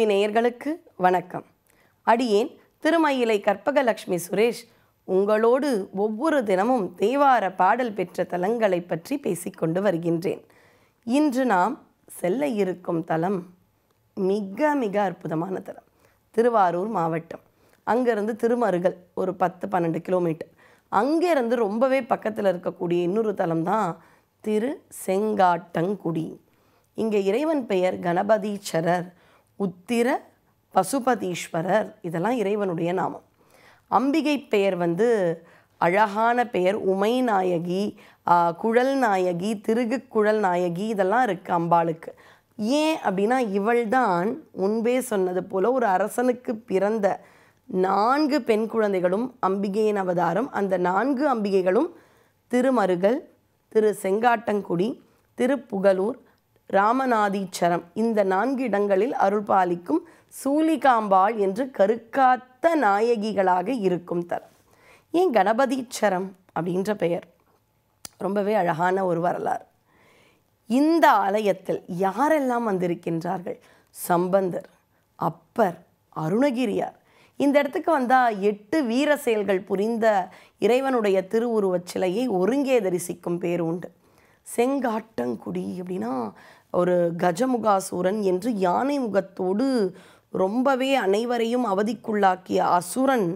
TV நேயர்களுக்கு வணக்கம். அடியேன் திருமயிலை கற்பகலட்சுமி சுரேஷ் உங்களோடு ஒவ்வொரு தினமும் தேவார பாடல் பெற்ற தலங்களை பற்றி பேசிக்கொண்டு வருகின்றேன். இன்று நாம் செல்ல இருக்கும் தலம் மிக மிக அற்புதமான தலம். திருவாரூர் மாவட்டம், அங்கேருந்து திருமருகல் ஒரு 10-12 கிலோமீட்டர். அங்கேருந்து ரொம்பவே பக்கத்தில் இருக்கக்கூடிய இன்னொரு தலம் தான் திரு செங்காட்டங்குடி. இங்கே இறைவன் பெயர் கணபதீச்சரர், உத்திர பசுபதீஸ்வரர், இதெல்லாம் இறைவனுடைய நாமம். அம்பிகை பெயர் அழகான பெயர் உமை நாயகி, குழல் நாயகி, திருகு குழல் நாயகி, இதெல்லாம் இருக்குது அம்பாளுக்கு. ஏன் அப்படின்னா இவள் தான் முன்பே சொன்னது போல் ஒரு அரசனுக்கு பிறந்த 4 பெண் குழந்தைகளும் அம்பிகையின் அவதாரம். அந்த 4 அம்பிகைகளும் திருமருகல், திரு செங்காட்டங்குடி, திருப்புகலூர், ராமநாதீச்சரம், இந்த 4 இடங்களில் அருள் பாலிக்கும் சூலிகாம்பாள் என்று கருக்காத்த நாயகிகளாக இருக்கும் தலம். ஏன் கணபதீச்சரம் அப்படின்ற பெயர்? ரொம்பவே அழகான ஒரு வரலாறு. இந்த ஆலயத்தில் யாரெல்லாம் வந்திருக்கின்றார்கள்? சம்பந்தர், அப்பர், அருணகிரியார். இந்த இடத்துக்கு வந்தால் 8 வீர செயல்கள் புரிந்த இறைவனுடைய திருவுருவச் சிலையை ஒருங்கே தரிசிக்கும் பேர் உண்டு. செங்காட்டங்குடி அப்படின்னா ஒரு கஜமுகாசூரன் என்று யானை முகத்தோடு ரொம்பவே அனைவரையும் அவதிக்குள்ளாக்கிய அசுரன்,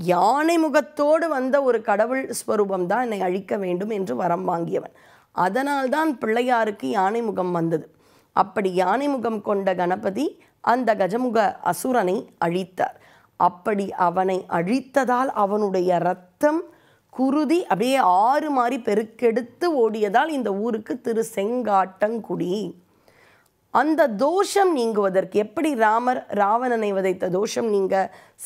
யானை முகத்தோடு வந்த ஒரு கடவுள் ஸ்வரூபம் தான் என்னை அழிக்க வேண்டும் என்று வரம் வாங்கியவன். அதனால்தான் பிள்ளையாருக்கு யானை முகம் வந்தது. அப்படி யானை முகம் கொண்ட கணபதி அந்த கஜமுக அசுரனை அழித்தார். அப்படி அவனை அழித்ததால் அவனுடைய இரத்தம் குருதி அப்படியே ஆறு மாறி பெருக்கெடுத்து ஓடியதால் இந்த ஊருக்கு திரு செங்காட்டங்குடி. அந்த தோஷம் நீங்குவதற்கு, எப்படி ராமர் ராவணனை வதைத்த தோஷம் நீங்க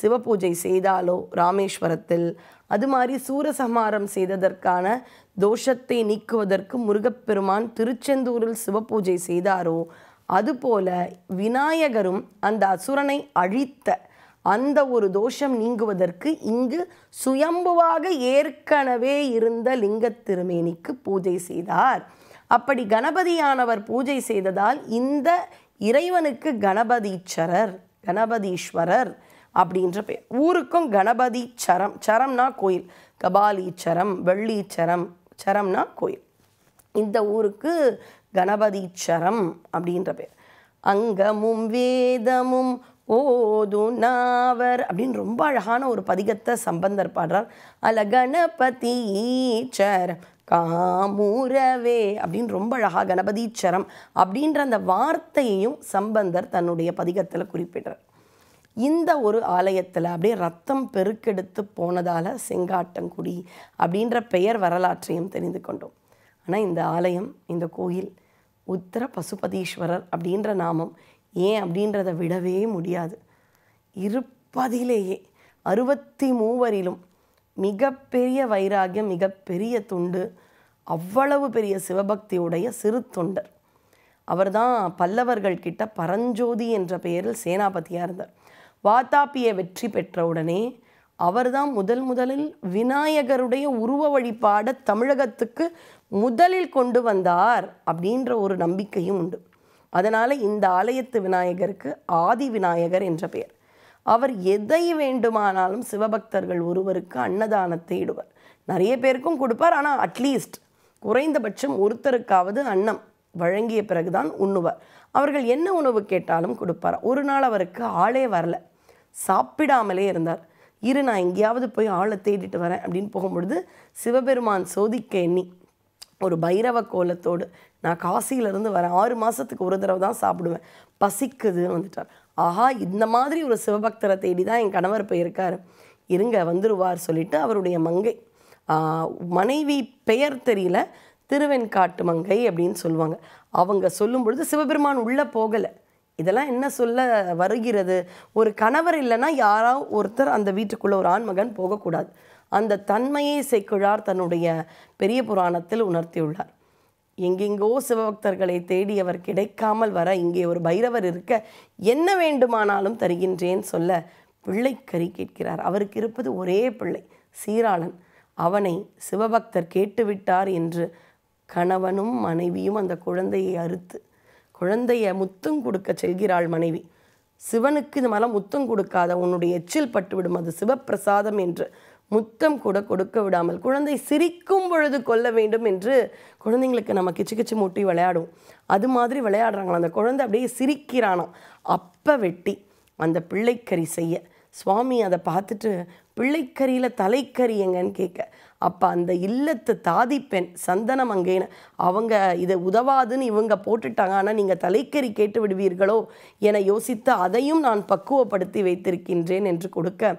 சிவபூஜை செய்தாலோ ராமேஸ்வரத்தில், அது மாதிரி சூரசம்ஹாரம் செய்ததற்கான தோஷத்தை நீக்குவதற்கு முருகப்பெருமான் திருச்செந்தூரில் சிவபூஜை செய்தாரோ, அதுபோல விநாயகரும் அந்த அசுரனை அழித்த அந்த ஒரு தோஷம் நீங்குவதற்கு இங்கு சுயம்புவாக ஏற்கனவே இருந்த லிங்கத் திருமேனிக்கு பூஜை செய்தார். அப்படி கணபதியானவர் பூஜை செய்ததால் இந்த இறைவனுக்கு கணபதீச்சரர், கணபதீஸ்வரர் அப்படின்ற பெயர். ஊருக்கும் கணபதீச்சரம், சரம்னா கோயில், கபாலீச்சரம், வெள்ளீச்சரம், சரம்னா கோயில். இந்த ஊருக்கு கணபதீச்சரம் அப்படின்ற பேர். அங்கமும் வேதமும் ஓதுனாவர் அப்படின்னு ரொம்ப அழகான ஒரு பதிகத்தை சம்பந்தர் பாடுறார். அல கணபதீச்சரம் காமுரவே அப்படின்னு ரொம்ப அழகாக கணபதீச்சரம் அப்படின்ற அந்த வார்த்தையையும் சம்பந்தர் தன்னுடைய பதிகத்தில் குறிப்பிடுறார். இந்த ஒரு ஆலயத்தில் அப்படியே ரத்தம் பெருக்கெடுத்து போனதால் செங்காட்டங்குடி அப்படின்ற பெயர் வரலாற்றையும் தெரிந்து கொண்டோம். ஆனால் இந்த ஆலயம், இந்த கோயில் உத்திர பசுபதீஸ்வரர் அப்படின்ற நாமம் ஏன் அப்படின்றத விடவே முடியாது. இருப்பதிலேயே 63 மிகப்பெரிய வைராகியம், மிகப்பெரிய தொண்டு, அவ்வளவு பெரிய சிவபக்தியுடைய சிறு தொண்டர். அவர் தான் பல்லவர்கள் கிட்ட பரஞ்சோதி என்ற பெயரில் சேனாபதியாக இருந்தார். வாதாபியை வெற்றி பெற்றவுடனே அவர்தான் முதலில் விநாயகருடைய உருவ வழிபாட தமிழகத்துக்கு முதலில் கொண்டு வந்தார் அப்படின்ற ஒரு நம்பிக்கையும் உண்டு. அதனால் இந்த ஆலயத்து விநாயகருக்கு ஆதி விநாயகர் என்ற பெயர். அவர் எதை வேண்டுமானாலும் சிவபக்தர்கள் ஒருவருக்கு அன்னதானத்தை இடுவார். நிறைய பேருக்கும் கொடுப்பார், ஆனால் அட்லீஸ்ட் குறைந்தபட்சம் ஒருத்தருக்காவது அன்னம் வழங்கிய பிறகுதான் உண்ணுவார். அவர்கள் என்ன உணவு கேட்டாலும் கொடுப்பார். ஒரு நாள் அவருக்கு ஆளே வரல, சாப்பிடாமலே இருந்தார். நான் எங்கேயாவது போய் ஆளை தேடிட்டு வரேன் அப்படின்னு போகும்பொழுது சிவபெருமான் சோதிக்க எண்ணி ஒரு பைரவ கோலத்தோடு, நான் காசியிலேருந்து வரேன், 6 மாதத்துக்கு ஒரு தடவை தான் சாப்பிடுவேன், பசிக்குதுன்னு வந்துட்டார். ஆஹா, இந்த மாதிரி ஒரு சிவபக்தரை தேடி தான் என் கணவர் போயிருக்கார், இருங்க வந்துடுவார் சொல்லிட்டு அவருடைய மங்கை, மனைவி பெயர் தெரியல, திருவெண்காட்டு மங்கை அப்படின்னு சொல்லுவாங்க, அவங்க சொல்லும் பொழுது சிவபெருமான் உள்ளே போகலை. இதெல்லாம் என்ன சொல்ல வருகிறது? ஒரு கணவர் இல்லைன்னா யாராவது ஒருத்தர் அந்த வீட்டுக்குள்ளே ஒரு ஆண்மகன் போகக்கூடாது. அந்த தன்மையை சேக்கிழார் தன்னுடைய பெரிய புராணத்தில் உணர்த்தியுள்ளார். எங்கெங்கோ சிவபக்தர்களை தேடி அவர் கிடைக்காமல் வர இங்கே ஒரு பைரவர் இருக்க என்ன வேண்டுமானாலும் தருகின்றேன் சொல்ல பிள்ளைக்கறி கேட்கிறார். அவருக்கு இருப்பது ஒரே பிள்ளை சீராளன். அவனை சிவபக்தர் கேட்டுவிட்டார் என்று கணவனும் மனைவியும் அந்த குழந்தையை அறுத்து குழந்தையை முத்தும் கொடுக்க செல்கிறாள் மனைவி. சிவனுக்கு இது மாதிரிலாம் முத்தம் கொடுக்காத, உன்னுடைய எச்சில் பட்டுவிடும், அது சிவப்பிரசாதம் என்று முத்தம் கூட கொடுக்க விடாமல் குழந்தை சிரிக்கும் பொழுது கொல்ல வேண்டும் என்று குழந்தைங்களுக்கு நம்ம கிச்சு கிச்சு மூட்டி விளையாடுவோம். அது மாதிரி விளையாடுறாங்களாம். அந்த குழந்தை அப்படியே சிரிக்கிறானாம். அப்போ வெட்டி அந்த பிள்ளைக்கறி செய்ய சுவாமி அதை பார்த்துட்டு பிள்ளைக்கறியில் தலைக்கறி எங்கன்னு கேட்க, அப்போ அந்த இல்லத்து தாதிப்பெண் சந்தனம் அங்கேன்னு அவங்க இதை உதவாதுன்னு இவங்க போட்டுட்டாங்க, ஆனால் நீங்கள் தலைக்கறி கேட்டு விடுவீர்களோ என யோசித்து அதையும் நான் பக்குவப்படுத்தி வைத்திருக்கின்றேன் என்று கொடுக்க,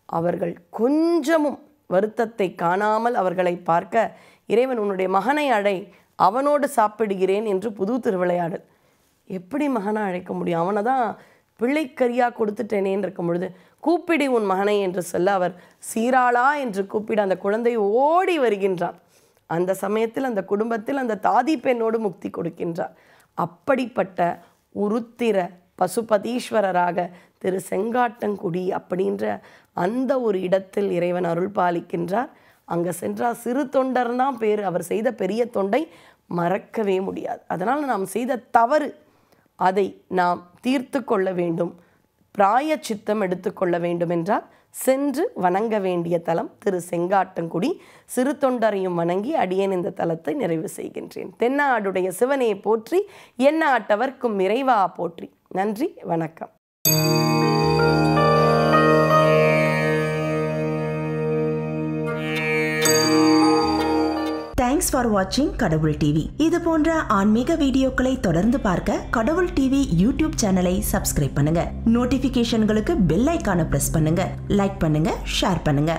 அவர்கள் கொஞ்சமும் வருத்தத்தை காணாமல் அவர்களை பார்க்க, இறைவன் உன்னுடைய மகனை அழை, அவனோடு சாப்பிடுகிறேன் என்று புது திருவிளையாடல். எப்படி மகனை அழைக்க முடியும்? அவனை தான் பிள்ளைக்கரியாக கொடுத்துட்டேனேன்னு இருக்கும் பொழுது கூப்பிடி உன் மகனை என்று சொல்ல அவர் சீராளா என்று கூப்பிட அந்த குழந்தை ஓடி வருகின்றான். அந்த சமயத்தில் அந்த குடும்பத்தில் அந்த தாதி பெண்ணோடு முக்தி கொடுக்கின்றார். அப்படிப்பட்ட உருத்திர பசுபதீஸ்வரராக திரு செங்காட்டங்குடி அப்படின்ற அந்த ஒரு இடத்தில் இறைவன் அருள் பாலிக்கின்றார். அங்கே சென்றால் சிறு தொண்டர்தான் பேர். அவர் செய்த பெரிய தொண்டை மறக்கவே முடியாது. அதனால் நாம் செய்த தவறு அதை நாம் தீர்த்து கொள்ள வேண்டும், பிராயச்சித்தம் எடுத்துக்கொள்ள வேண்டும் என்றால் சென்று வணங்க வேண்டிய தலம் திரு செங்காட்டங்குடி. சிறு தொண்டரையும் வணங்கி அடியேன் இந்த தலத்தை நிறைவு செய்கின்றேன். தென்னாடுடைய சிவனே போற்றி, எந்நாட்டவர்க்கும் இறைவா போற்றி. நன்றி, வணக்கம். தேங்க்ஸ் ஃபார் வாட்சிங் கடவுள் டிவி. இது போன்ற ஆன்மீக வீடியோக்களை தொடர்ந்து பார்க்க கடவுள் டிவி யூடியூப் சேனலை சப்ஸ்கிரைப் பண்ணுங்க. நோட்டிபிகேஷன்களுக்கு பெல் ஐகானை பிரஸ் பண்ணுங்க. லைக் பண்ணுங்க, ஷேர் பண்ணுங்க.